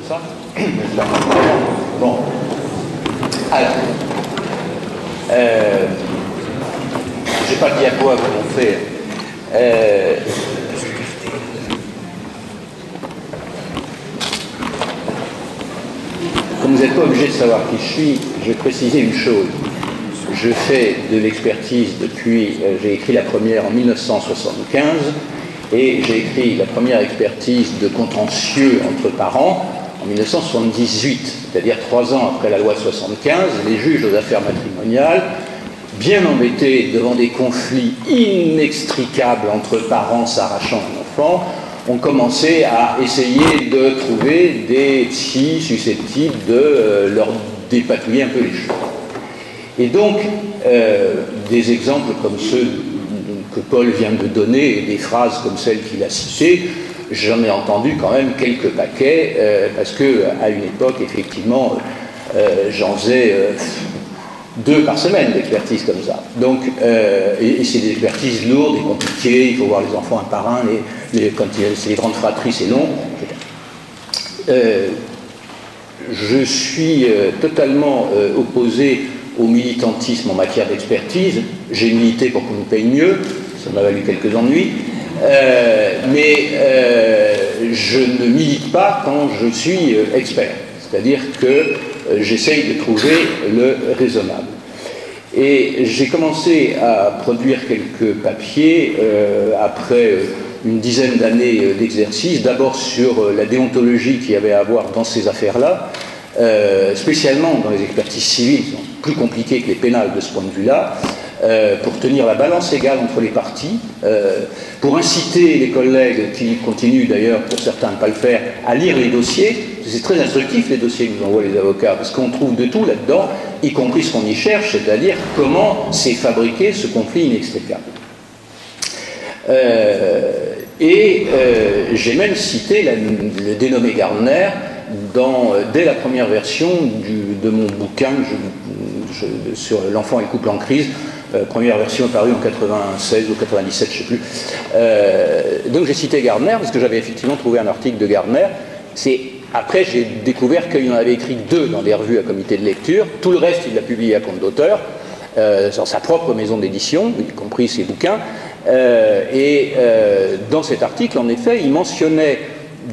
ça. Bon. Alors. J'ai pas de diapo à vous montrer. Comme vous n'êtes pas obligé de savoir qui je suis, je vais préciser une chose. Je fais de l'expertise depuis, j'ai écrit la première en 1975 et j'ai écrit la première expertise de contentieux entre parents en 1978, c'est-à-dire 3 ans après la loi de 75. Les juges aux affaires matrimoniales, bien embêtés devant des conflits inextricables entre parents s'arrachant un enfant, ont commencé à essayer de trouver des psys susceptibles de leur dépatouiller un peu les choses. Et donc, des exemples comme ceux que Paul vient de donner et des phrases comme celles qu'il a citées, j'en ai entendu quand même quelques paquets, parce qu'à une époque, effectivement, j'en faisais 2 par semaine d'expertise comme ça. Donc, et c'est des expertises lourdes et compliquées, il faut voir les enfants un par un, quand c'est les grandes fratries, c'est long, etc. Je suis totalement opposé au militantisme en matière d'expertise. J'ai milité pour qu'on nous paye mieux, ça m'a valu quelques ennuis, mais je ne milite pas quand je suis expert, c'est-à-dire que j'essaye de trouver le raisonnable. Et j'ai commencé à produire quelques papiers après une dizaine d'années d'exercice, d'abord sur la déontologie qu'il y avait à avoir dans ces affaires-là, spécialement dans les expertises civiles, qui sont plus compliquées que les pénales de ce point de vue-là, pour tenir la balance égale entre les parties, pour inciter les collègues, qui continuent d'ailleurs pour certains à ne pas le faire, à lire les dossiers. C'est très instructif les dossiers que nous envoient les avocats, parce qu'on trouve de tout là-dedans, y compris ce qu'on y cherche, c'est-à-dire comment s'est fabriqué ce conflit inextricable. J'ai même cité le dénommé Gardner dès la première version de mon bouquin sur l'enfant et le couple en crise, première version apparue en 96 ou 97, je ne sais plus. Donc j'ai cité Gardner parce que j'avais effectivement trouvé un article de Gardner. Après, j'ai découvert qu'il en avait écrit 2 dans des revues à comité de lecture. Tout le reste, il l'a publié à compte d'auteur, dans sa propre maison d'édition, y compris ses bouquins. Dans cet article, en effet, il mentionnait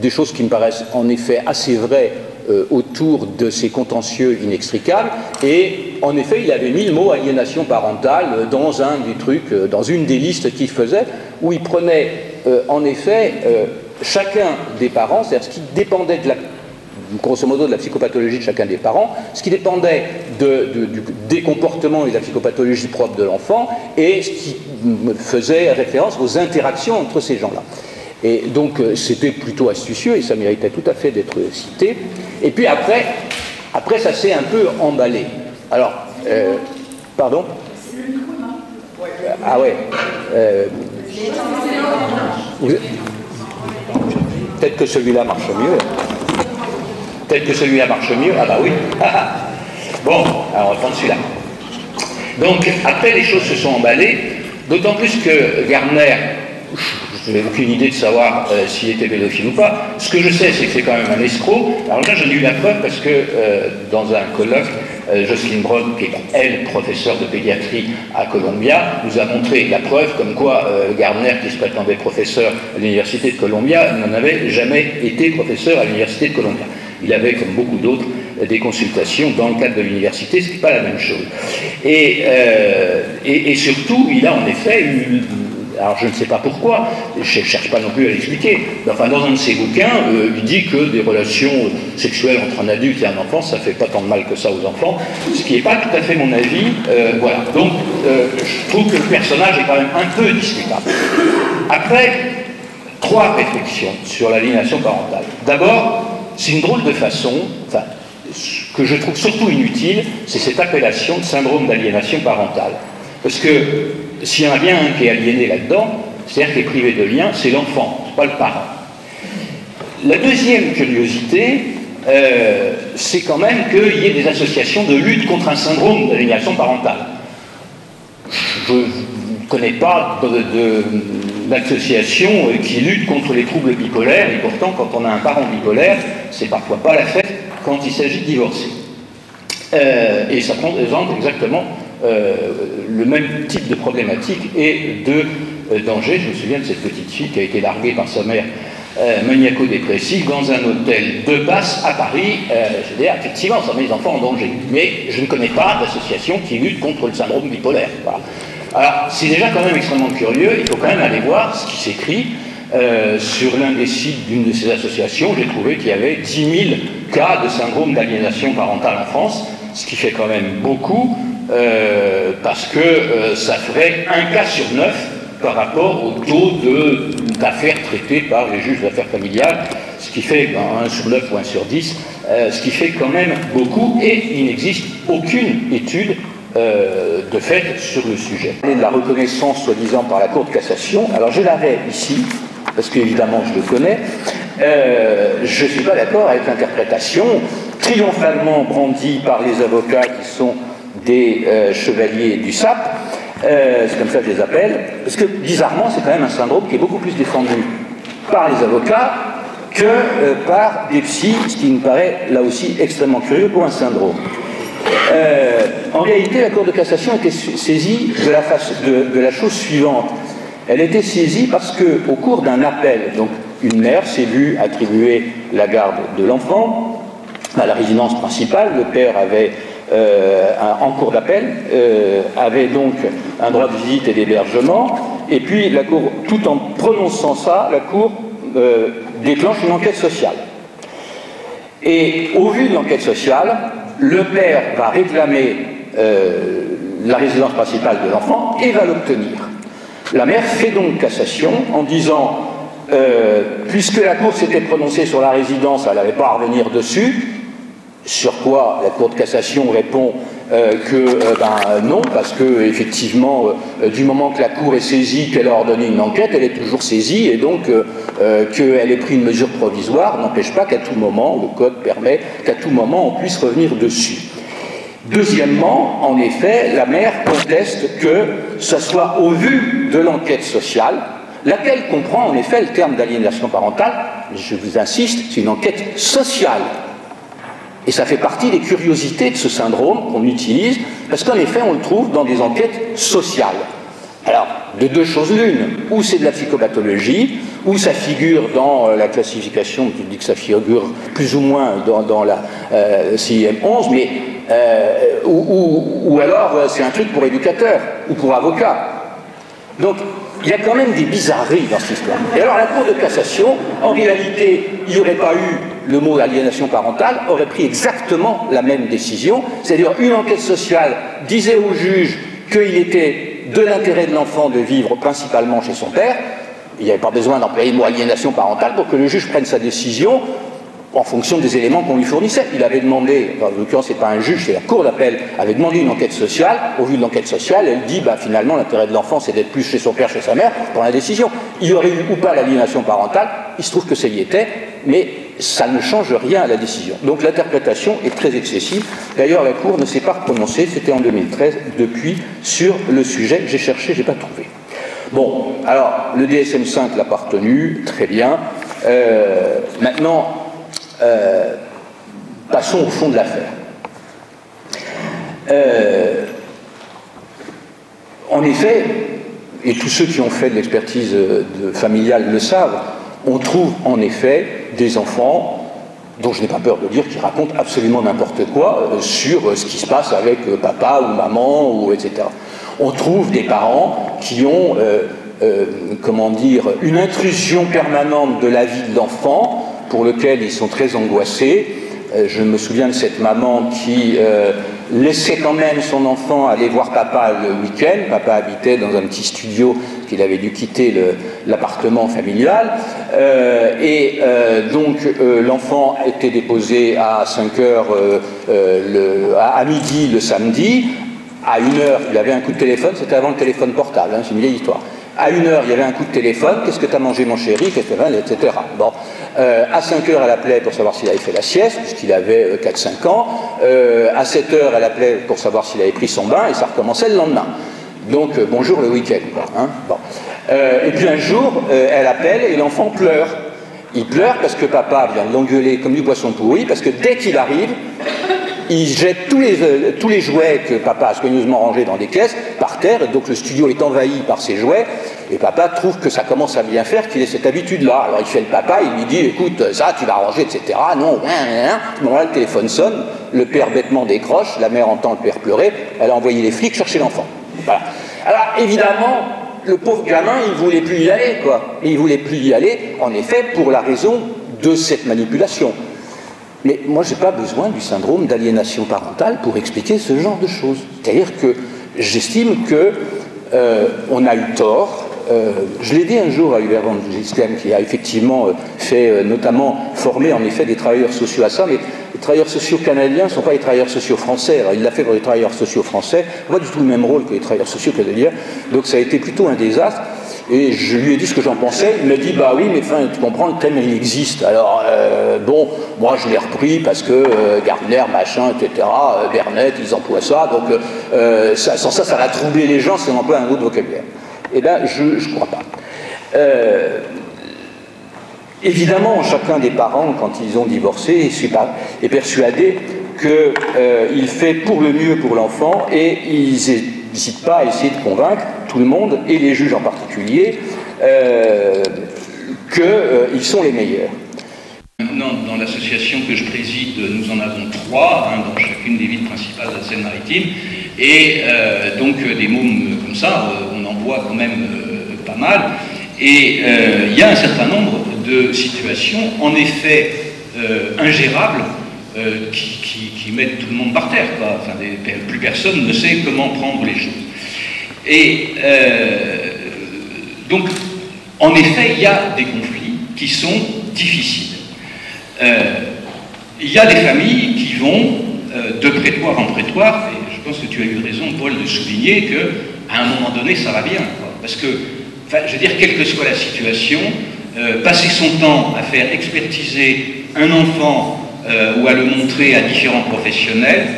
des choses qui me paraissent en effet assez vraies autour de ces contentieux inextricables. Et en effet, il avait mis le mot aliénation parentale dans une des listes qu'il faisait, où il prenait en effet chacun des parents, c'est-à-dire ce qui dépendait grosso modo de la psychopathologie de chacun des parents, ce qui dépendait des comportements et de la psychopathologie propre de l'enfant, et ce qui faisait référence aux interactions entre ces gens-là. Et donc c'était plutôt astucieux et ça méritait tout à fait d'être cité. Et puis après ça s'est un peu emballé. Alors, pardon ? Ah ouais. Peut-être que celui-là marche mieux. Ah bah oui. Bon, alors on va prendre celui-là. Donc, après, les choses se sont emballées, d'autant plus que Gardner, je n'ai aucune idée de savoir s'il était pédophile ou pas. Ce que je sais, c'est que c'est quand même un escroc. Alors là, j'en ai eu la preuve parce que dans un colloque, Jocelyne Braun, qui est, elle, professeure de pédiatrie à Columbia, nous a montré la preuve comme quoi Gardner, qui se prétendait professeur à l'université de Columbia, n'en avait jamais été professeur à l'université de Columbia. Il avait, comme beaucoup d'autres, des consultations dans le cadre de l'université, ce qui n'est pas la même chose. Et surtout, il a en effet eu... Alors je ne sais pas pourquoi, je ne cherche pas non plus à l'expliquer, mais enfin dans un de ses bouquins, il dit que des relations sexuelles entre un adulte et un enfant, ça ne fait pas tant de mal que ça aux enfants, ce qui n'est pas tout à fait mon avis. Voilà. Donc je trouve que le personnage est quand même un peu discutable. Après, 3 réflexions sur l'aliénation parentale. D'abord, c'est une drôle de façon, enfin, ce que je trouve surtout inutile, c'est cette appellation de syndrome d'aliénation parentale. Parce que s'il y en a bien un qui est aliéné là-dedans, c'est-à-dire qui est privé de lien, c'est l'enfant, pas le parent. La deuxième curiosité, c'est quand même qu'il y ait des associations de lutte contre un syndrome d'aliénation parentale. ne connais pas d'association qui lutte contre les troubles bipolaires, et pourtant, quand on a un parent bipolaire, c'est parfois pas la fête quand il s'agit de divorcer. Et ça présente exactement le même type de problématique et de danger. Je me souviens de cette petite fille qui a été larguée par sa mère maniaco-dépressive dans un hôtel de passe à Paris. Je dis, effectivement, ça met les enfants en danger. Mais je ne connais pas d'association qui lutte contre le syndrome bipolaire. Voilà. Alors, c'est déjà quand même extrêmement curieux. Il faut quand même aller voir ce qui s'écrit sur l'un des sites d'une de ces associations. J'ai trouvé qu'il y avait 10 000 cas de syndrome d'aliénation parentale en France, ce qui fait quand même beaucoup, parce que ça ferait 1 cas sur 9 par rapport au taux d'affaires traitées par les juges d'affaires familiales, ce qui fait 1 sur 9 ou 1 sur 10, ce qui fait quand même beaucoup, et il n'existe aucune étude de fait sur le sujet. De la reconnaissance soi-disant par la Cour de cassation, alors j'ai l'arrêt ici, parce qu'évidemment je le connais, je ne suis pas d'accord avec l'interprétation triomphalement brandie par les avocats qui sont des chevaliers du SAP, c'est comme ça que je les appelle, parce que bizarrement c'est quand même un syndrome qui est beaucoup plus défendu par les avocats que par des psys, ce qui me paraît là aussi extrêmement curieux pour un syndrome. En réalité, la Cour de cassation était saisie de la chose suivante. Elle était saisie parce qu'au cours d'un appel, donc une mère s'est vue attribuer la garde de l'enfant à la résidence principale. Le père avait, en cours d'appel, avait donc un droit de visite et d'hébergement. Et puis, la Cour, tout en prononçant ça, la Cour déclenche une enquête sociale. Et au vu de l'enquête sociale, le père va réclamer la résidence principale de l'enfant et va l'obtenir. La mère fait donc cassation en disant, puisque la Cour s'était prononcée sur la résidence, elle n'avait pas à revenir dessus, sur quoi la Cour de cassation répond que non, parce que effectivement, du moment que la Cour est saisie, qu'elle a ordonné une enquête, elle est toujours saisie, et donc qu'elle ait pris une mesure provisoire n'empêche pas qu'à tout moment, le Code permet qu'à tout moment on puisse revenir dessus. Deuxièmement, en effet, la mère conteste que ce soit au vu de l'enquête sociale, laquelle comprend en effet le terme d'aliénation parentale, je vous insiste, c'est une enquête sociale. Et ça fait partie des curiosités de ce syndrome qu'on utilise, parce qu'en effet, on le trouve dans des enquêtes sociales. Alors, de deux choses l'une, ou c'est de la psychopathologie, ou ça figure dans la classification, je dis que ça figure plus ou moins dans la CIM-11, mais ou alors c'est un truc pour éducateur, ou pour avocat. Donc, il y a quand même des bizarreries dans cette histoire. Et alors, la Cour de cassation, en réalité, il n'y aurait pas eu le mot aliénation parentale, aurait pris exactement la même décision, c'est-à-dire une enquête sociale disait au juge qu'il était de l'intérêt de l'enfant de vivre principalement chez son père. Il n'y avait pas besoin d'employer le mot aliénation parentale pour que le juge prenne sa décision en fonction des éléments qu'on lui fournissait. Il avait demandé, en l'occurrence c'est pas un juge, c'est la Cour d'appel, avait demandé une enquête sociale. Au vu de l'enquête sociale, elle dit finalement l'intérêt de l'enfant c'est d'être plus chez son père, chez sa mère, pour la décision. Il y aurait eu ou pas l'aliénation parentale, il se trouve que ça y était, mais ça ne change rien à la décision. Donc l'interprétation est très excessive. D'ailleurs, la Cour ne s'est pas prononcée, c'était en 2013, depuis, sur le sujet. J'ai cherché, je n'ai pas trouvé. Bon, alors, le DSM-5 l'a pas retenu, très bien. Maintenant, passons au fond de l'affaire. En effet, et tous ceux qui ont fait de l'expertise familiale le savent, on trouve en effet des enfants dont je n'ai pas peur de dire qu'ils racontent absolument n'importe quoi sur ce qui se passe avec papa ou maman, ou etc. On trouve des parents qui ont, comment dire, une intrusion permanente de la vie de l'enfant pour lequel ils sont très angoissés. Je me souviens de cette maman qui laissait quand même son enfant aller voir papa le week-end. Papa habitait dans un petit studio qu'il avait dû quitter l'appartement familial. Donc l'enfant était déposé à 5h à midi le samedi. À 1h, il avait un coup de téléphone, c'était avant le téléphone portable, c'est une vieille histoire. À 1h, il y avait un coup de téléphone, qu'est-ce que tu as mangé mon chéri, qu'est-ce que tu as, etc. Bon. À 5h, elle appelait pour savoir s'il avait fait la sieste, puisqu'il avait 4-5 ans. À 7h, elle appelait pour savoir s'il avait pris son bain, et ça recommençait le lendemain. Donc, bonjour le week-end, quoi. Hein, bon. Et puis un jour, elle appelle et l'enfant pleure. Il pleure parce que papa vient de l'engueuler comme du poisson pourri, parce que dès qu'il arrive, il jette tous les jouets que papa a soigneusement rangés dans des caisses par terre, et donc le studio est envahi par ces jouets, et papa trouve que ça commence à bien faire qu'il ait cette habitude-là. Alors il fait le papa, il lui dit, écoute, ça tu vas ranger, etc. Non, à ce moment-là, le téléphone sonne, le père bêtement décroche, la mère entend le père pleurer, elle a envoyé les flics chercher l'enfant. Voilà. Alors évidemment, le pauvre gamin, il ne voulait plus y aller, quoi. Et il ne voulait plus y aller, en effet, pour la raison de cette manipulation. Mais moi, je n'ai pas besoin du syndrome d'aliénation parentale pour expliquer ce genre de choses. C'est-à-dire que j'estime qu'on a eu tort. Je l'ai dit un jour à Hubert van Gistem, qui a effectivement fait, notamment, former en effet des travailleurs sociaux à ça, mais les travailleurs sociaux canadiens ne sont pas les travailleurs sociaux français. Alors, il l'a fait pour les travailleurs sociaux français, pas du tout le même rôle que les travailleurs sociaux canadiens, donc ça a été plutôt un désastre. Et je lui ai dit ce que j'en pensais, il m'a dit, bah oui, mais enfin, tu comprends, le thème, il existe. Alors, bon, moi, je l'ai repris parce que Gardner, machin, etc., Bernet, ils emploient ça, donc sans ça, ça va troubler les gens si on emploie un autre vocabulaire. Eh bien, je ne crois pas. Évidemment, chacun des parents, quand ils ont divorcé, est persuadé qu'il fait pour le mieux pour l'enfant, et ils n'hésitent pas à essayer de convaincre tout le monde, et les juges en particulier, qu'ils sont les meilleurs. Maintenant, dans l'association que je préside, nous en avons 3, dans chacune des villes principales de la Seine-Maritime, et donc des mômes comme ça, on en voit quand même pas mal, et il y a un certain nombre de situations, en effet, ingérables, qui mettent tout le monde par terre, quoi. Enfin, plus personne ne sait comment prendre les choses. Et donc, en effet, il y a des conflits qui sont difficiles. Il y a des familles qui vont de prétoire en prétoire, et je pense que tu as eu raison, Paul, de souligner qu'à un moment donné, ça va bien, quoi. Parce que, enfin, je veux dire, quelle que soit la situation, passer son temps à faire expertiser un enfant ou à le montrer à différents professionnels,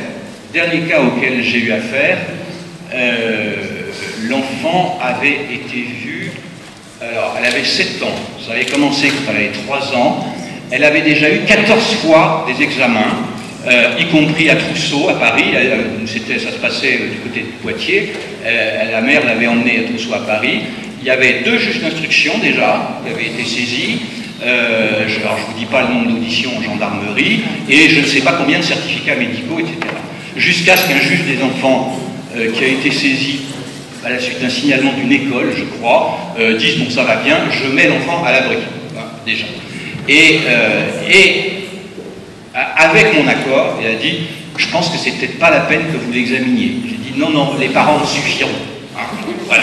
dernier cas auquel j'ai eu affaire, l'enfant avait été vu, alors elle avait 7 ans, ça avait commencé quand elle avait 3 ans, elle avait déjà eu 14 fois des examens, y compris à Trousseau, à Paris, ça se passait du côté de Poitiers, la mère l'avait emmenée à Trousseau à Paris, il y avait 2 juges d'instruction déjà qui avaient été saisis, alors je ne vous dis pas le nombre d'auditions en gendarmerie, et je ne sais pas combien de certificats médicaux, etc. Jusqu'à ce qu'un juge des enfants qui a été saisi à la suite d'un signalement d'une école, je crois, dise bon ça va bien, je mets l'enfant à l'abri, enfin, déjà. Et avec mon accord, il a dit je pense que c'est peut-être pas la peine que vous l'examiniez. J'ai dit non, non, les parents suffiront. Hein, voilà.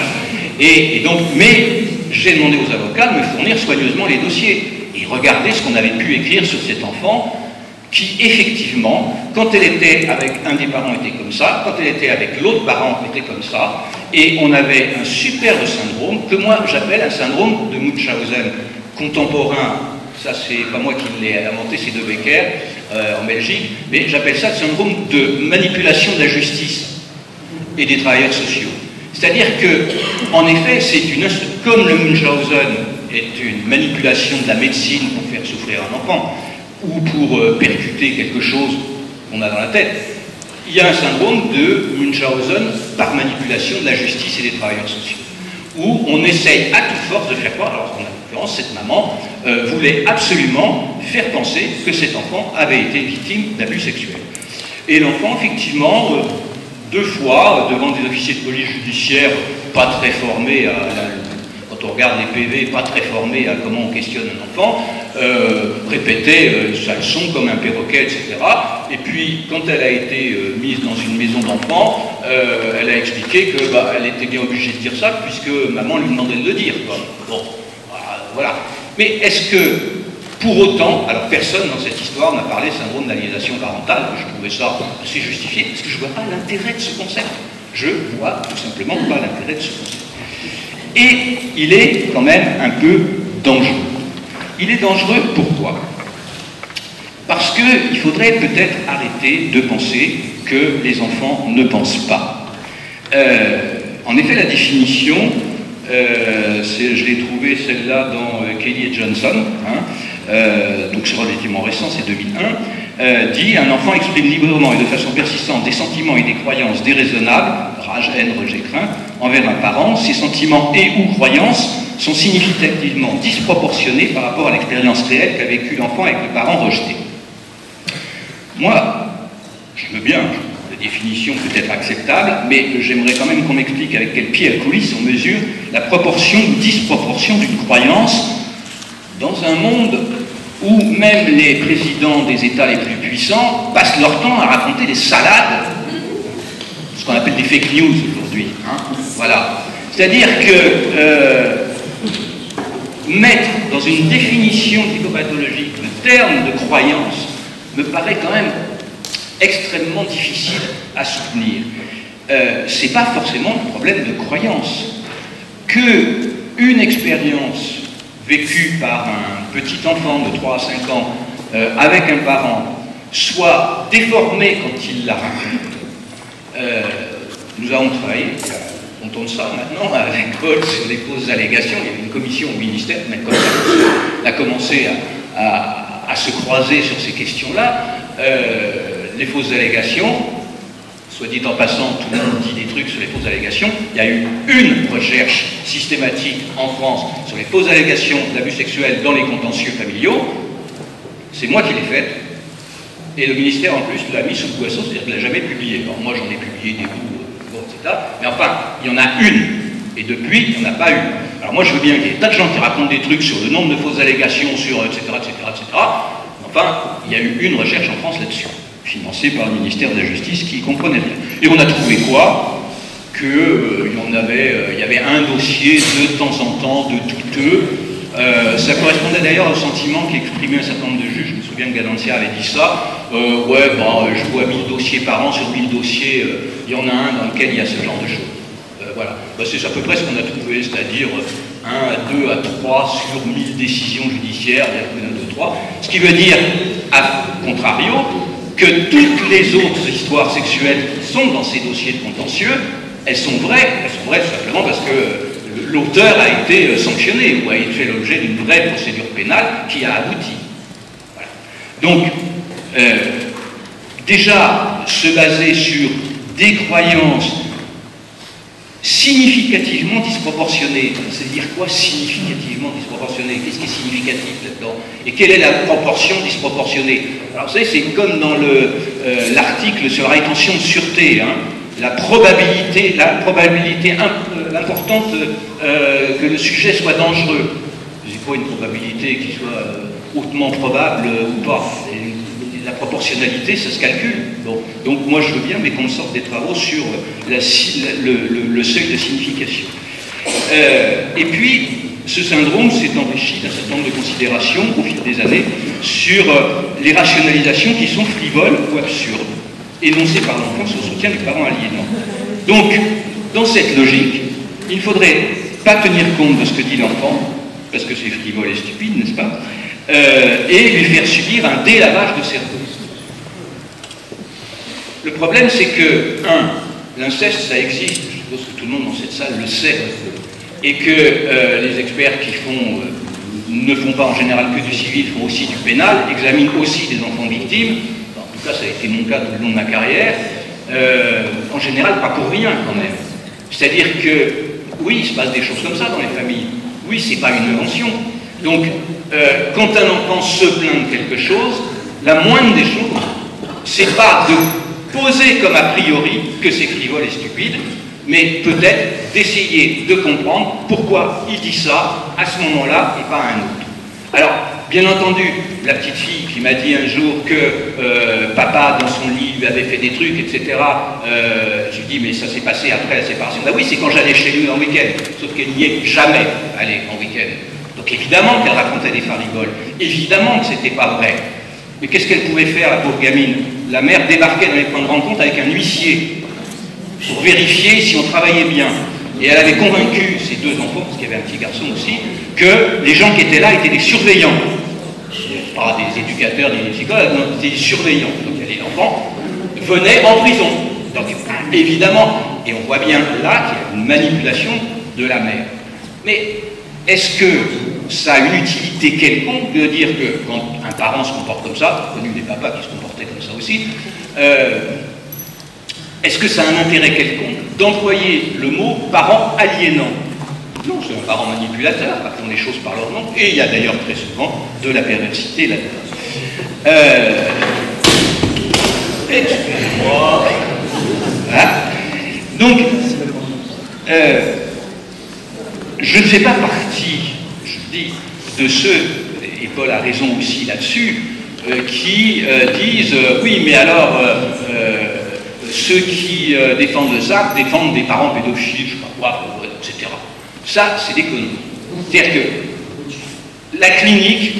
Et donc, mais j'ai demandé aux avocats de me fournir soigneusement les dossiers et regarder ce qu'on avait pu écrire sur cet enfant qui, effectivement, quand elle était avec un des parents était comme ça, quand elle était avec l'autre parent était comme ça, et on avait un superbe syndrome que moi j'appelle un syndrome de Munchausen contemporain. Ça, c'est pas moi qui l'ai inventé, c'est de Becker en Belgique, mais j'appelle ça le syndrome de manipulation de la justice et des travailleurs sociaux. C'est-à-dire que, en effet, comme le Munchausen est une manipulation de la médecine pour faire souffrir un enfant, ou pour percuter quelque chose qu'on a dans la tête, il y a un syndrome de Munchausen par manipulation de la justice et des travailleurs sociaux, où on essaye à toute force de faire croire, alors en l'occurrence, cette maman voulait absolument faire penser que cet enfant avait été victime d'abus sexuels. Et l'enfant, effectivement, 2 fois, devant des officiers de police judiciaire pas très formés quand on regarde les PV, pas très formés à comment on questionne un enfant, répétait sa leçon comme un perroquet, etc. Et puis, quand elle a été mise dans une maison d'enfants, elle a expliqué qu'elle était bien obligée de dire ça, puisque maman lui demandait de le dire, quoi. Bon, voilà. Mais est-ce que, pour autant, alors personne dans cette histoire n'a parlé syndrome d'aliénation parentale, je trouvais ça assez justifié, parce que je ne vois pas l'intérêt de ce concept. Je vois tout simplement pas l'intérêt de ce concept. Et il est quand même un peu dangereux. Il est dangereux pourquoi? Parce qu'il faudrait peut-être arrêter de penser que les enfants ne pensent pas. En effet, la définition, je l'ai trouvée celle-là dans Kelly et Johnson, donc c'est relativement récent, c'est 2001, dit « Un enfant exprime librement et de façon persistante des sentiments et des croyances déraisonnables, rage, haine, rejet, crainte, envers un parent. Ces sentiments et ou croyances sont significativement disproportionnés par rapport à l'expérience réelle qu'a vécu l'enfant avec le parent rejeté. » Moi, je veux bien, la définition peut être acceptable, mais j'aimerais quand même qu'on m'explique avec quel pied à coulisses on mesure la proportion ou disproportion d'une croyance dans un monde où même les présidents des États les plus puissants passent leur temps à raconter des salades, ce qu'on appelle des fake news aujourd'hui. Voilà. C'est-à-dire que mettre dans une définition psychopathologique le terme de croyance me paraît quand même extrêmement difficile à soutenir. C'est pas forcément le problème de croyance. Qu'une expérience vécue par un petit enfant de 3 à 5 ans avec un parent soit déformée quand il la raconte. Nous avons travaillé, on tourne ça maintenant à l'école sur les fausses allégations. Il y avait une commission au ministère, mais quand on a commencé à se croiser sur ces questions-là, les fausses allégations, soit dit en passant, tout le monde dit des trucs sur les fausses allégations. Il y a eu une recherche systématique en France sur les fausses allégations d'abus sexuels dans les contentieux familiaux. C'est moi qui l'ai faite. Et le ministère, en plus, l'a mis sous le poisson, c'est-à-dire qu'il ne l'a jamais publié. Alors, moi, j'en ai publié des bouts, etc. Mais enfin, il y en a une. Et depuis, il n'y en a pas eu. Alors moi, je veux bien qu'il y ait des tas de gens qui racontent des trucs sur le nombre de fausses allégations, sur etc., etc., etc. Enfin, il y a eu une recherche en France là-dessus, financée par le ministère de la Justice qui comprenait rien. Et on a trouvé quoi? Il y avait un dossier de temps en temps de douteux. Ça correspondait d'ailleurs au sentiment qu'exprimaient un certain nombre de juges. Je me souviens que Gadancia avait dit ça. Je vois 1000 dossiers par an, sur 1000 dossiers, il y en a un dans lequel il y a ce genre de choses. Voilà. C'est à peu près ce qu'on a trouvé, c'est-à-dire 1 à 2 à 3 sur 1000 décisions judiciaires, il y en a 2 3. Ce qui veut dire, à contrario, que toutes les autres histoires sexuelles qui sont dans ces dossiers de contentieux, elles sont vraies tout simplement parce que l'auteur a été sanctionné ou a fait l'objet d'une vraie procédure pénale qui a abouti. Voilà. Donc, déjà, se baser sur des croyances significativement disproportionnées, c'est-à-dire quoi significativement disproportionné? Qu'est-ce qui est significatif là-dedans? Et quelle est la proportion disproportionnée? Alors vous savez, c'est comme dans l'article sur la rétention de sûreté, la probabilité importante que le sujet soit dangereux. C'est pas une probabilité qui soit hautement probable ou pas. La proportionnalité, ça se calcule. Bon. Donc moi je veux bien, mais qu'on sorte des travaux sur le seuil de signification. Et puis, ce syndrome s'est enrichi d'un certain nombre de considérations au fil des années sur les rationalisations qui sont frivoles ou absurdes, énoncées par l'enfant au soutien du parent aliénant. Donc, dans cette logique, il ne faudrait pas tenir compte de ce que dit l'enfant, parce que c'est frivole et stupide, n'est-ce pas, et lui faire subir un délavage de cerveau. Le problème, c'est que, l'inceste, ça existe, je suppose que tout le monde dans cette salle le sait, et que les experts qui ne font pas en général que du civil, font aussi du pénal, examinent aussi des enfants victimes. En tout cas, ça a été mon cas tout le long de ma carrière. En général, pas pour rien quand même. C'est-à-dire que, oui, il se passe des choses comme ça dans les familles. Oui, c'est pas une invention. Donc, quand un enfant se plaint de quelque chose, la moindre des choses, c'est pas de poser comme a priori que c'est frivole et stupide, mais peut-être d'essayer de comprendre pourquoi il dit ça à ce moment-là et pas à un autre. Alors, bien entendu, la petite fille qui m'a dit un jour que papa, dans son lit, lui avait fait des trucs, etc., je lui dis, mais ça s'est passé après la séparation. Ben oui, c'est quand j'allais chez lui en week-end, sauf qu'elle n'y est jamais allée en week-end. Donc évidemment qu'elle racontait des fariboles, évidemment que c'était pas vrai. Mais qu'est-ce qu'elle pouvait faire, la pauvre gamine? La mère débarquait dans les points de rencontre avec un huissier pour vérifier si on travaillait bien. Et elle avait convaincu ses 2 enfants, parce qu'il y avait un petit garçon aussi, que les gens qui étaient là étaient des surveillants. Pas des éducateurs, des psychologues, non, c'était des surveillants. Donc les enfants venaient en prison. Donc évidemment, et on voit bien là qu'il y a une manipulation de la mère. Mais est-ce que ça a une utilité quelconque de dire que quand un parent se comporte comme ça, j'ai connu des papas qui se comportaient comme ça aussi, est-ce que ça a un intérêt quelconque d'employer le mot parent aliénant? Non, c'est un parent manipulateur, appelons les choses par leur nom, et il y a d'ailleurs très souvent de la perversité là-dedans. Excusez-moi. Hein? Donc, je ne fais pas partie, je dis, de ceux, et Paul a raison aussi là-dessus, qui disent oui, mais alors ceux qui défendent ça défendent des parents pédophiles, je sais pas quoi, etc. Ça, c'est des conneries. C'est-à-dire que la clinique,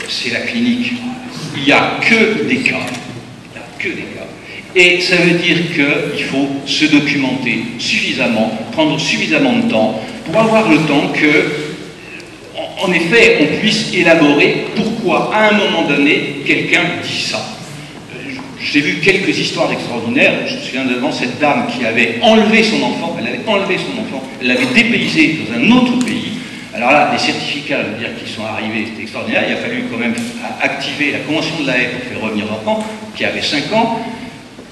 c'est la clinique. Il n'y a que des cas. Il n'y a que des cas. Et ça veut dire qu'il faut se documenter suffisamment, prendre suffisamment de temps pour avoir le temps que, en effet, on puisse élaborer pourquoi, à un moment donné, quelqu'un dit ça. J'ai vu quelques histoires extraordinaires. Je me souviens devant cette dame qui avait enlevé son enfant, elle l'avait dépaysé dans un autre pays. Alors là, les certificats, je veux dire, qui sont arrivés, c'était extraordinaire. Il a fallu quand même activer la Convention de la Haye pour faire revenir l'enfant, qui avait 5 ans,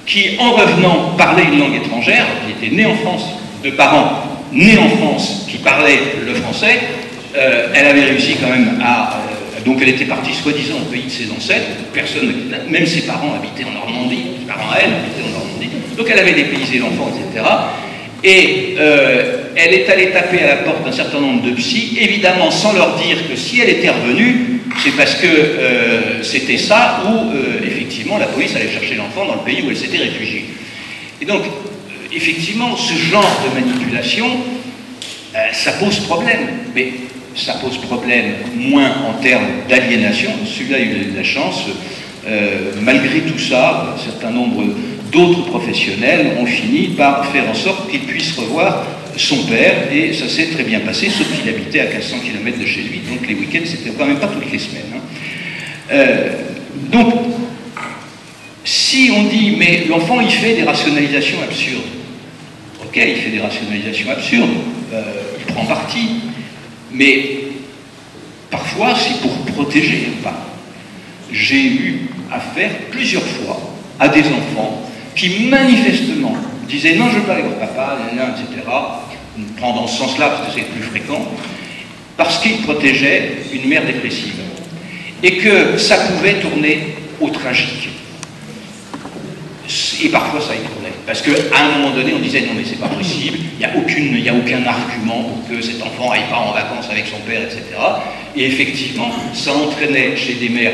qui, en revenant, parlait une langue étrangère, qui était né en France, de parents nés en France, qui parlaient le français. Elle avait réussi quand même à... donc elle était partie soi-disant au pays de ses ancêtres, personne, même ses parents habitaient en Normandie, ses parents à elle habitaient en Normandie, donc elle avait dépaysé l'enfant, etc. Et elle est allée taper à la porte d'un certain nombre de psys, évidemment sans leur dire que si elle était revenue, c'est parce que c'était ça, ou effectivement la police allait chercher l'enfant dans le pays où elle s'était réfugiée. Et donc, effectivement, ce genre de manipulation, ça pose problème, mais ça pose problème moins en termes d'aliénation. Celui-là, il a eu de la chance. Malgré tout ça, un certain nombre d'autres professionnels ont fini par faire en sorte qu'il puisse revoir son père, et ça s'est très bien passé, sauf qu'il habitait à 1500 km de chez lui, donc les week-ends, c'était quand même pas toutes les semaines. Hein. Donc, si on dit, mais l'enfant, il fait des rationalisations absurdes, ok, il fait des rationalisations absurdes, il prend parti, mais parfois, c'est pour protéger un parent. J'ai eu affaire plusieurs fois à des enfants qui manifestement disaient non, je ne veux pas aller voir papa, etc. On prend dans ce sens-là parce que c'est plus fréquent, parce qu'ils protégeaient une mère dépressive et que ça pouvait tourner au tragique. Et parfois ça y tournait, parce qu'à un moment donné on disait non mais c'est pas possible, il n'y a aucun argument pour que cet enfant aille pas en vacances avec son père, etc. Et effectivement, ça entraînait chez des mères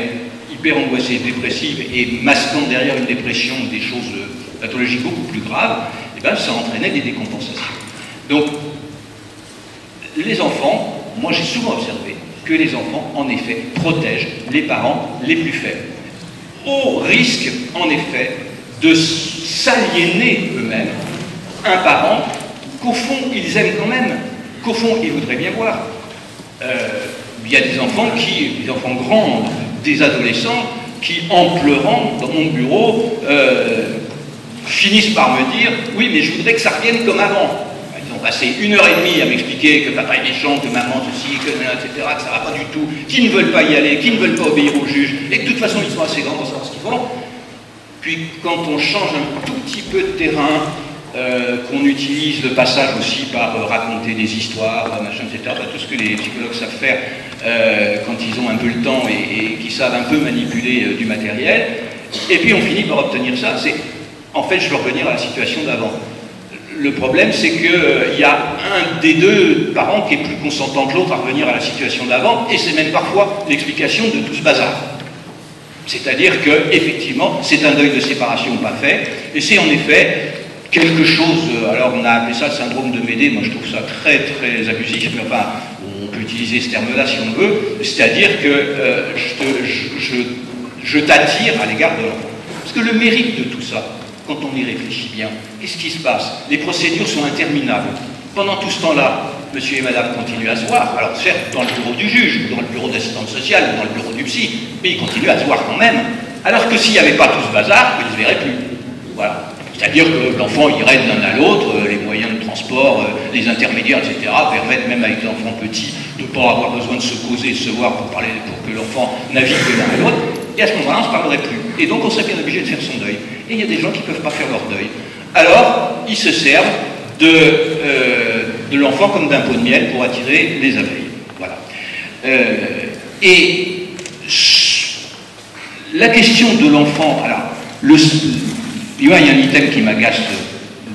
hyper angoissées, dépressives, et masquant derrière une dépression des choses pathologiques beaucoup plus graves, et ben, ça entraînait des décompensations. Donc, les enfants, moi j'ai souvent observé que les enfants, en effet, protègent les parents les plus faibles, au risque, en effet, de s'aliéner eux-mêmes un parent qu'au fond, ils aiment quand même, qu'au fond, ils voudraient bien voir. Il y a des enfants grands, des adolescents, qui, en pleurant dans mon bureau, finissent par me dire « Oui, mais je voudrais que ça revienne comme avant. » Ils ont passé 1h30 à m'expliquer que papa est méchant, que maman ceci, que etc., que ça va pas du tout, qu'ils ne veulent pas y aller, qu'ils ne veulent pas obéir au juge, et que de toute façon, ils sont assez grands pour savoir ce qu'ils font. Puis, quand on change un tout petit peu de terrain, qu'on utilise le passage aussi par raconter des histoires, machin, etc., tout ce que les psychologues savent faire quand ils ont un peu le temps et qui savent un peu manipuler du matériel, et puis on finit par obtenir ça. En fait, je veux revenir à la situation d'avant. Le problème, c'est qu'il y a un des deux parents qui est plus consentant que l'autre à revenir à la situation d'avant, et c'est même parfois l'explication de tout ce bazar. C'est-à-dire qu'effectivement, c'est un deuil de séparation pas fait, et c'est en effet quelque chose, alors on a appelé ça le syndrome de Médée, moi je trouve ça très très abusif, mais enfin, on peut utiliser ce terme-là si on veut, c'est-à-dire que je t'attire à l'égard de l'enfant. Parce que le mérite de tout ça, quand on y réfléchit bien, qu'est-ce qui se passe? Les procédures sont interminables. Pendant tout ce temps-là, monsieur et madame continuent à se voir, alors certes dans le bureau du juge, dans le bureau d'assistante sociale, dans le bureau du psy, mais ils continuent à se voir quand même, alors que s'il n'y avait pas tout ce bazar, ils ne se verraient plus. Voilà. C'est-à-dire que l'enfant irait de l'un à l'autre, les moyens transports, les intermédiaires, etc., permettent même avec des enfants petits de ne pas avoir besoin de se causer, de se voir pour que l'enfant navigue de l'un à l'autre. Et à ce moment-là, on ne se parlerait plus. Et donc, on serait bien obligé de faire son deuil. Et il y a des gens qui ne peuvent pas faire leur deuil. Alors, ils se servent de l'enfant comme d'un pot de miel pour attirer les abeilles. Voilà. Et la question de l'enfant, alors, il y a un item qui m'agace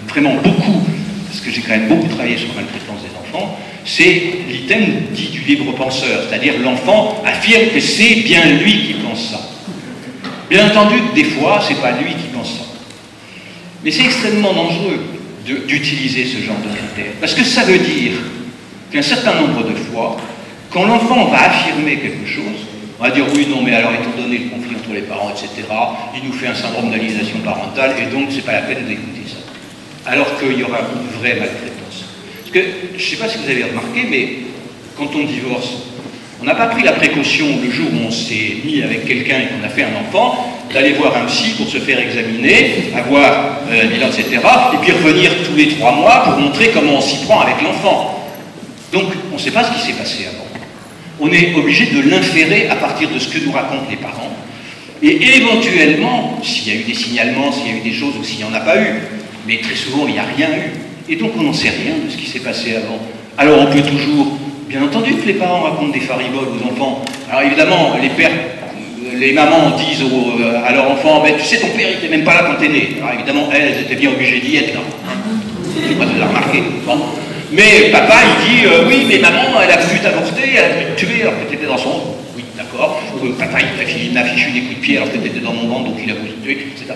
vraiment beaucoup, parce que j'ai quand même beaucoup travaillé sur la maltraitance des enfants, c'est l'item dit du libre penseur, c'est-à-dire l'enfant affirme que c'est bien lui qui pense ça. Bien entendu, des fois, c'est pas lui qui pense ça. Mais c'est extrêmement dangereux d'utiliser ce genre de critères, parce que ça veut dire qu'un certain nombre de fois, quand l'enfant va affirmer quelque chose, on va dire oui, non, mais alors étant donné le conflit entre les parents, etc., il nous fait un syndrome d'aliénation parentale et donc c'est pas la peine d'écouter ça. Alors qu'il y aura une vraie maltraitance. Parce que, je ne sais pas si vous avez remarqué, mais quand on divorce, on n'a pas pris la précaution le jour où on s'est mis avec quelqu'un et qu'on a fait un enfant, d'aller voir un psy pour se faire examiner, avoir un bilan, etc., et puis revenir tous les 3 mois pour montrer comment on s'y prend avec l'enfant. Donc, on ne sait pas ce qui s'est passé avant. On est obligé de l'inférer à partir de ce que nous racontent les parents. Et éventuellement, s'il y a eu des signalements, s'il y a eu des choses ou s'il n'y en a pas eu, mais très souvent il n'y a rien eu. Et donc on n'en sait rien de ce qui s'est passé avant. Alors on peut toujours, bien entendu que les parents racontent des fariboles aux enfants. Alors évidemment, les pères, les mamans disent à leur enfant, ben, tu sais, ton père il n'était même pas là quand t'es né. Alors évidemment, elles étaient bien obligées d'y être là. Je sais pas si vous l'avez remarqué. Bon. Mais papa, il dit, oui, mais maman, elle a voulu t'avorter, elle a voulu te tuer alors que tu étais dans son ventre. Oui, d'accord. Papa, il m'a fichu des coups de pied alors que tu étais dans mon ventre, donc il a voulu te tuer, etc.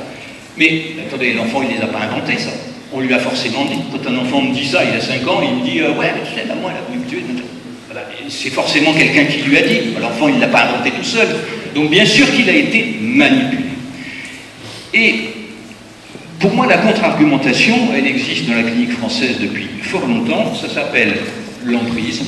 Mais, attendez, l'enfant, il les a pas inventés, ça. On lui a forcément dit. Quand un enfant me dit ça, il a 5 ans, il me dit, ouais, mais tu sais, maman, elle a voulu me tuer. Voilà. C'est forcément quelqu'un qui lui a dit. L'enfant, il ne l'a pas inventé tout seul. Donc, bien sûr qu'il a été manipulé. Et, pour moi, la contre-argumentation, elle existe dans la clinique française depuis fort longtemps, ça s'appelle l'emprise.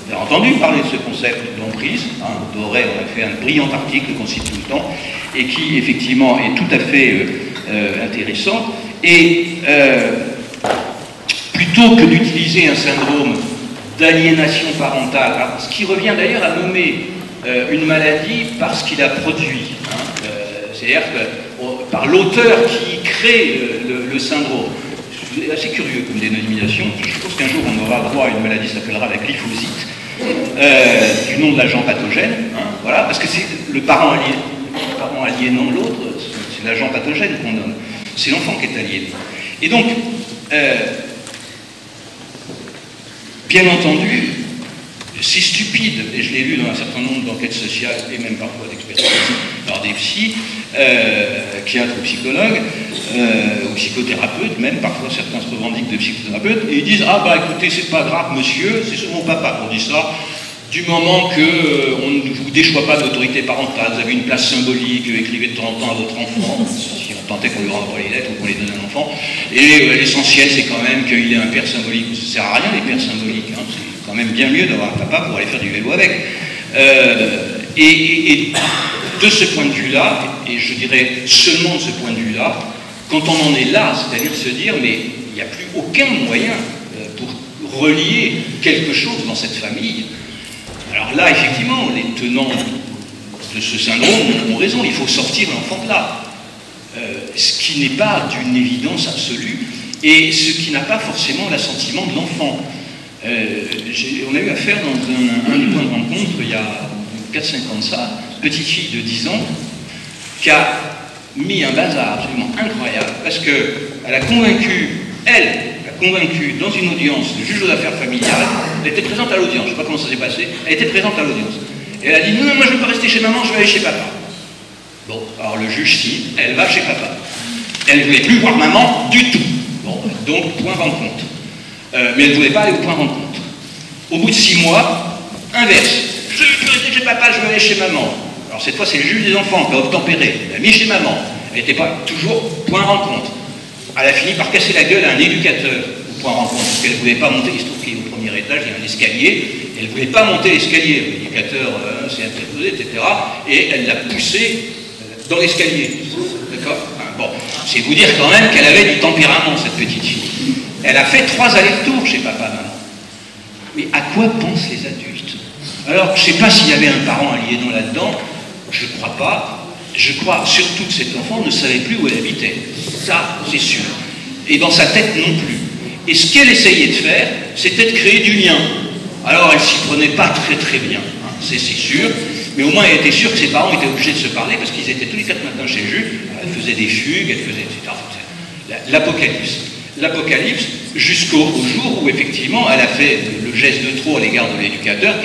Vous avez entendu parler de ce concept d'emprise, hein, Doré aurait fait un brillant article qu'on cite tout le temps, et qui, effectivement, est tout à fait intéressant. Et plutôt que d'utiliser un syndrome d'aliénation parentale, ce qui revient d'ailleurs à nommer une maladie par ce qu'il a produit, hein, c'est-à-dire par l'auteur qui crée le syndrome. C'est assez curieux comme dénomination. Je pense qu'un jour on aura droit à une maladie qui s'appellera la glyphosite, du nom de l'agent pathogène. Hein, voilà, parce que c'est le parent aliénant l'autre, c'est l'agent pathogène qu'on donne. C'est l'enfant qui est aliéné. Et donc, bien entendu, c'est stupide, et je l'ai lu dans un certain nombre d'enquêtes sociales et même parfois d'expertises par des psys, psychiatres ou psychologues, ou psychothérapeutes, même parfois certains se revendiquent de psychothérapeutes, et ils disent « Ah bah écoutez, c'est pas grave monsieur, c'est sur mon papa qu'on dit ça, du moment qu'on ne vous déchoit pas d'autorité parentale, vous avez une place symbolique, écrivez de temps en temps à votre enfant, si on tentait qu'on lui renvoie les lettres ou qu'on les donne à un enfant, et l'essentiel c'est quand même qu'il ait un père symbolique, ça ne sert à rien les pères symboliques, hein, c'est quand même bien mieux d'avoir un papa pour aller faire du vélo avec. Et de ce point de vue-là, et je dirais seulement de ce point de vue-là, quand on en est là, c'est-à-dire se dire, mais il n'y a plus aucun moyen pour relier quelque chose dans cette famille. Alors là, effectivement, les tenants de ce syndrome ont raison, il faut sortir l'enfant de là. Ce qui n'est pas d'une évidence absolue, et ce qui n'a pas forcément l'assentiment de l'enfant. On a eu affaire dans un point de rencontre, il y a 4-5 ans de ça, une petite fille de 10 ans, qui a mis un bazar absolument incroyable, parce qu'elle a convaincu, dans une audience, le juge aux affaires familiales, elle était présente à l'audience, je ne sais pas comment ça s'est passé, elle était présente à l'audience. Et elle a dit, non, moi je ne veux pas rester chez maman, je vais aller chez papa. Bon, alors le juge signe, elle va chez papa. Elle ne voulait plus voir maman du tout. Bon, donc point rencontre. Mais elle ne voulait pas aller au point rencontre. Au bout de 6 mois, inverse. Je ne veux plus rester chez papa, je veux aller chez maman. Alors cette fois, c'est le juge des enfants qui a obtempéré. Elle a mis chez maman. Elle n'était pas toujours point rencontre. Elle a fini par casser la gueule à un éducateur au point rencontre, parce qu'elle ne voulait pas monter. Il se trouve qu'il est au premier étage, il y a un escalier. Elle ne voulait pas monter l'escalier. L'éducateur s'est interposé, etc. Et elle l'a poussé dans l'escalier. D'accord ? Bon. c'est vous dire quand même qu'elle avait du tempérament, cette petite fille. Elle a fait 3 allers-retours chez papa, maman. Mais à quoi pensent les adultes? Alors, je ne sais pas s'il y avait un parent aliénant là-dedans, je ne crois pas. Je crois surtout que cet enfant ne savait plus où elle habitait. Ça, c'est sûr. Et dans sa tête non plus. Et ce qu'elle essayait de faire, c'était de créer du lien. Alors, elle s'y prenait pas très très bien, hein, c'est sûr. Mais au moins, elle était sûre que ses parents étaient obligés de se parler parce qu'ils étaient tous les 4 matins chez le juge. Elle faisait des fugues, elle faisait, etc. L'Apocalypse. L'Apocalypse, jusqu'au jour où, effectivement, elle a fait le geste de trop à l'égard de l'éducateur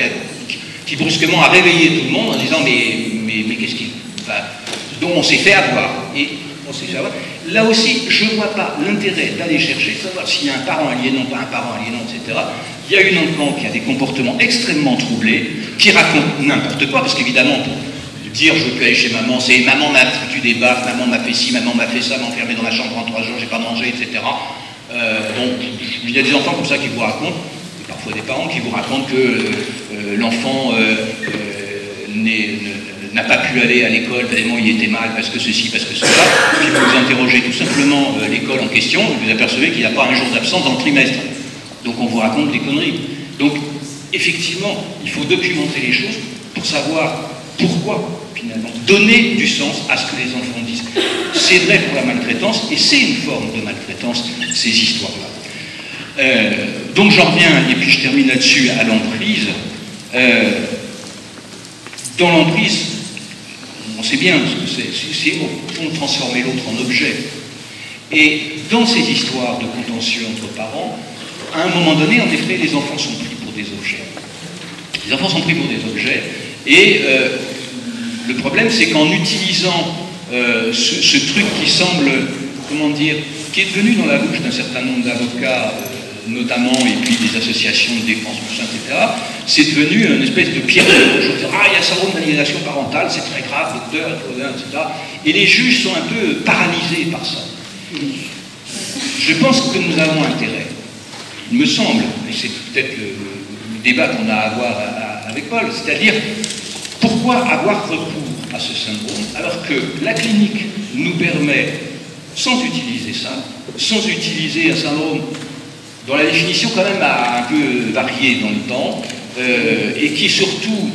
qui brusquement a réveillé tout le monde en disant mais qu'est-ce qu'il... Enfin, dont on s'est fait avoir. Et on s'est fait avoir. Là aussi, je ne vois pas l'intérêt d'aller chercher, savoir s'il y a un parent aliénant, pas un parent aliénant, etc. Il y a une enfant qui a des comportements extrêmement troublés, qui raconte n'importe quoi, parce qu'évidemment, pour dire je veux plus aller chez maman, c'est maman m'a foutu des baffes, maman m'a fait ci, maman m'a fait ça, m'a enfermé dans la chambre en 3 jours, j'ai pas mangé, etc. Donc, il y a des enfants comme ça qui vous racontent, et parfois des parents qui vous racontent que l'enfant n'a pas pu aller à l'école tellement il était mal, parce que ceci, parce que cela. Puis vous interrogez tout simplement l'école en question, et vous apercevez qu'il n'y a pas un jour d'absence dans le trimestre. Donc on vous raconte des conneries. Donc, effectivement, il faut documenter les choses pour savoir pourquoi, finalement, donner du sens à ce que les enfants disent. C'est vrai pour la maltraitance, et c'est une forme de maltraitance, ces histoires-là. Donc j'en reviens, et puis je termine là-dessus, à l'emprise. Dans l'emprise, on sait bien ce que c'est au fond de transformer l'autre en objet. Et dans ces histoires de contentieux entre parents, à un moment donné, en effet, les enfants sont pris pour des objets. Les enfants sont pris pour des objets, et le problème, c'est qu'en utilisant ce truc qui semble, comment dire, qui est devenu dans la bouche d'un certain nombre d'avocats, notamment, et puis des associations de défense, etc., c'est devenu une espèce de pierre de rouge. Ah, il y a un syndrome d'aliénation parentale, c'est très grave, docteur, etc. Et les juges sont un peu paralysés par ça. Je pense que nous avons intérêt, il me semble, et c'est peut-être le débat qu'on a à avoir avec Paul, c'est-à-dire pourquoi avoir recours à ce syndrome alors que la clinique nous permet, sans utiliser ça, sans utiliser un syndrome dont la définition quand même a un peu varié dans le temps, et qui est surtout,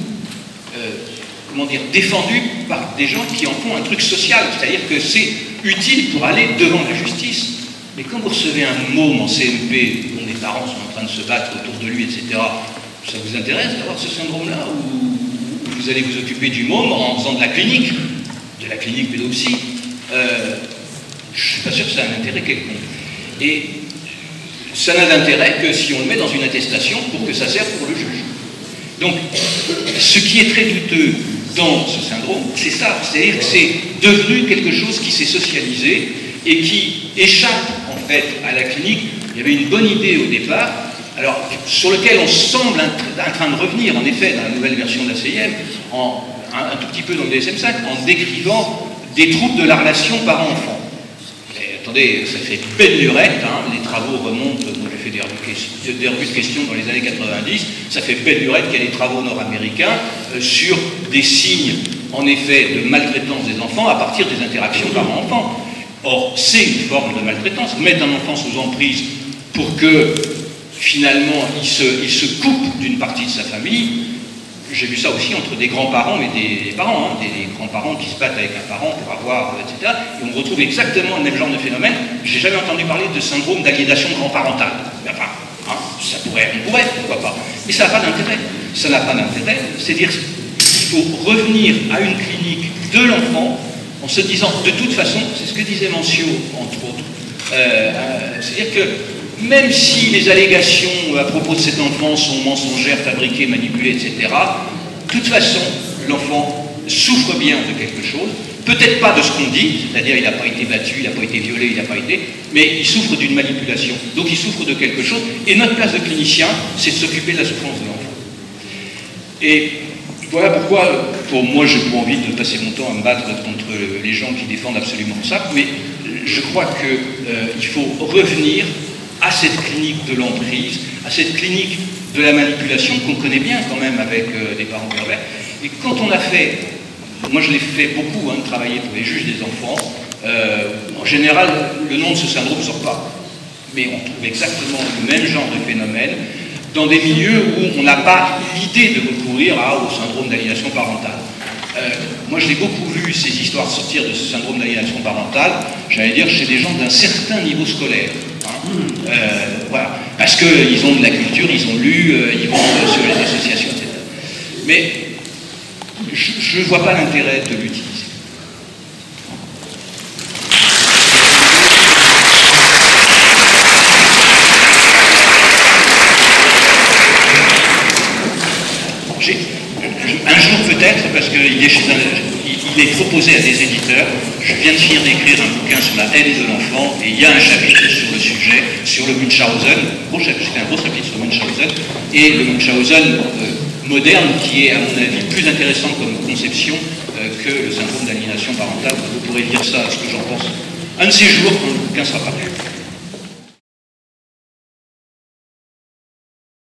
comment dire, défendu par des gens qui en font un truc social, c'est-à-dire que c'est utile pour aller devant la justice. Mais quand vous recevez un môme en CMP, dont les parents sont en train de se battre autour de lui, etc., ça vous intéresse d'avoir ce syndrome-là, ou vous allez vous occuper du môme en faisant de la clinique pédopsie? Je ne suis pas sûr que ça a un intérêt quelconque. Et ça n'a d'intérêt que si on le met dans une attestation pour que ça serve pour le juge. Donc, ce qui est très douteux dans ce syndrome, c'est ça, c'est-à-dire que c'est devenu quelque chose qui s'est socialisé et qui échappe en fait à la clinique. Il y avait une bonne idée au départ, alors sur lequel on semble en train de revenir, en effet, dans la nouvelle version de la CIM, un tout petit peu dans le DSM-5, en décrivant des troubles de la relation parent-enfant. Attendez, ça fait belle lurette, hein, les travaux remontent, moi j'ai fait des revues de questions dans les années 90, ça fait belle lurette qu'il y a des travaux nord-américains sur des signes, en effet, de maltraitance des enfants à partir des interactions parent-enfant. Or, c'est une forme de maltraitance. Mettre un enfant sous emprise pour que, finalement, il se coupe d'une partie de sa famille. J'ai vu ça aussi entre des grands-parents et des parents, hein, des grands-parents qui se battent avec un parent pour avoir, etc. Et on retrouve exactement le même genre de phénomène. J'ai jamais entendu parler de syndrome d'aliénation grand-parentale. Enfin, hein, on pourrait, pourquoi pas. Mais ça n'a pas d'intérêt. Ça n'a pas d'intérêt. C'est-à-dire qu'il faut revenir à une clinique de l'enfant en se disant, de toute façon, c'est ce que disait Mancio, entre autres, c'est-à-dire que même si les allégations à propos de cet enfant sont mensongères, fabriquées, manipulées, etc., de toute façon, l'enfant souffre bien de quelque chose, peut-être pas de ce qu'on dit, c'est-à-dire il n'a pas été battu, il n'a pas été violé, il n'a pas été, mais il souffre d'une manipulation, donc il souffre de quelque chose, et notre place de clinicien, c'est de s'occuper de la souffrance de l'enfant. Et voilà pourquoi, pour moi, j'ai pas envie de passer mon temps à me battre contre les gens qui défendent absolument ça, mais je crois qu'il faut revenir à cette clinique de l'emprise, à cette clinique de la manipulation qu'on connaît bien quand même avec des parents pervers. Et quand on a fait, moi je l'ai fait beaucoup, hein, de travailler pour les juges des enfants, En général, le nom de ce syndrome ne sort pas. Mais on trouve exactement le même genre de phénomène dans des milieux où on n'a pas l'idée de recourir au syndrome d'aliénation parentale. Moi, j'ai beaucoup vu ces histoires sortir de ce syndrome d'aliénation parentale, j'allais dire, chez des gens d'un certain niveau scolaire. Voilà. Parce qu'ils ont de la culture, ils ont lu, ils vont sur les associations, etc. Mais je ne vois pas l'intérêt de l'utiliser. Un jour peut-être, parce qu'il est proposé à des éditeurs, je viens de finir d'écrire un bouquin sur la haine de l'enfant, et il y a un chapitre sur le sujet, sur le Munchausen, c'était un gros chapitre sur Munchausen, et le Munchausen moderne, qui est à mon avis plus intéressant comme conception que le syndrome d'aliénation parentale. Vous pourrez lire ça, ce que j'en pense, un de ces jours quand le bouquin sera paru.